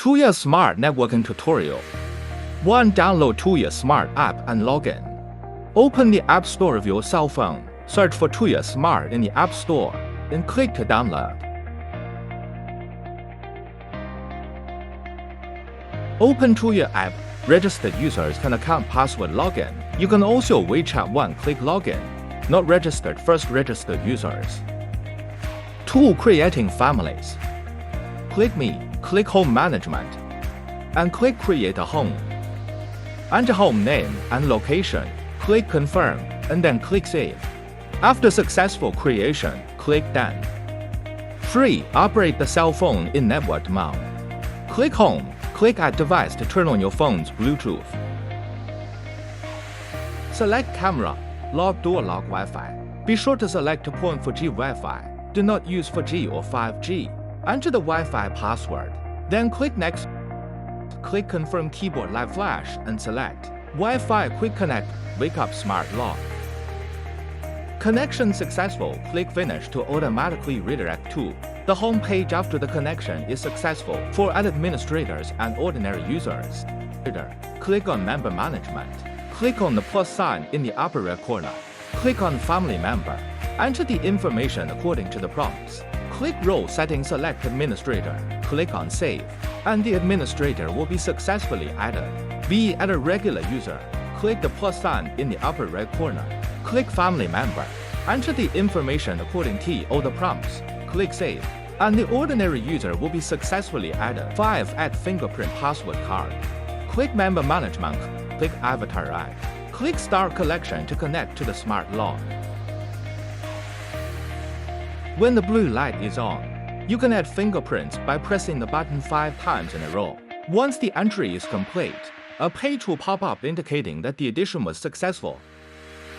Tuya Smart Networking Tutorial. 1. Download Tuya Smart app and log in. Open the App Store of your cell phone, search for Tuya Smart in the App Store, then click to download. Open Tuya app. Registered users can account password login. You can also WeChat one-click login. Not registered first registered users. 2. Creating families. Click Me, click Home Management, and click Create a Home. Enter home name and location, click Confirm, and then click Save. After successful creation, click Done. 3. Operate the cell phone in network mode. Click Home, click Add Device to turn on your phone's Bluetooth. Select Camera, Lock Door Lock Wi-Fi. Be sure to select a point for 4G Wi-Fi. Do not use 4G or 5G. Enter the Wi-Fi password. Then click Next. Click Confirm Keyboard Live Flash and select Wi-Fi Quick Connect. Wake up Smart Lock. Connection successful. Click Finish to automatically redirect to the home page after the connection is successful for administrators and ordinary users. Click on Member Management. Click on the plus sign in the upper right corner. Click on Family Member. Enter the information according to the prompts. Click Role Settings, select Administrator. Click on Save, and the administrator will be successfully added. Be at a regular user. Click the plus sign in the upper right corner. Click Family Member. Enter the information according to all the prompts. Click Save, and the ordinary user will be successfully added. 5. Add fingerprint password card. Click Member Management. Click Avatar Add. Click Start Collection to connect to the Smart Lock. When the blue light is on, you can add fingerprints by pressing the button 5 times in a row. Once the entry is complete, a page will pop up indicating that the addition was successful.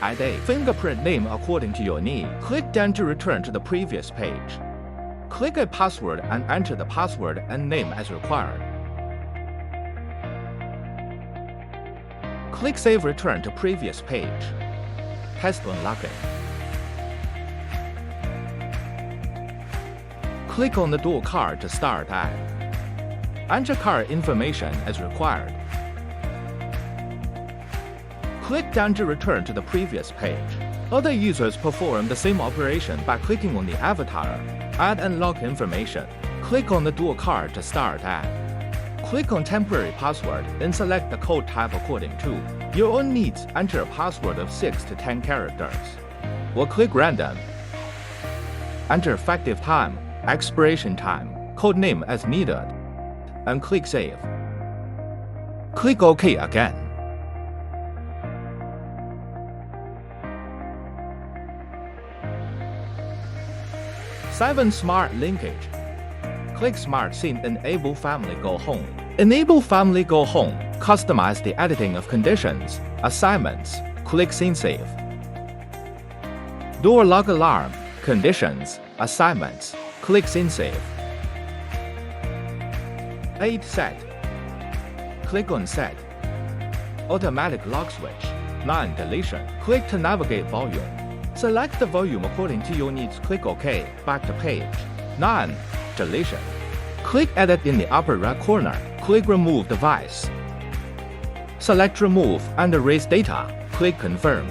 Add a fingerprint name according to your need. Click Done to return to the previous page. Click a password and enter the password and name as required. Click Save, return to previous page. Test unlocking. Click on the door card to start add. Enter card information as required. Click Done to return to the previous page. Other users perform the same operation by clicking on the avatar, add and lock information. Click on the door card to start add. Click on Temporary Password, then select the code type according to your own needs. Enter a password of 6 to 10 characters. Or click Random. Enter effective time, expiration time, code name as needed, and click Save. Click OK again. Seven. Smart Linkage. Click Smart Scene, Enable Family Go Home. Enable Family Go Home. Customize the editing of conditions, assignments. Click Scene Save. Door Lock Alarm. Conditions, assignments. Click Scene Save. 8. Set. Click on Set. Automatic Lock Switch. 9. Deletion. Click to navigate volume. Select the volume according to your needs. Click OK. Back to page. 9. Deletion. Click Edit in the upper right corner. Click Remove Device. Select Remove and Erase Data. Click Confirm.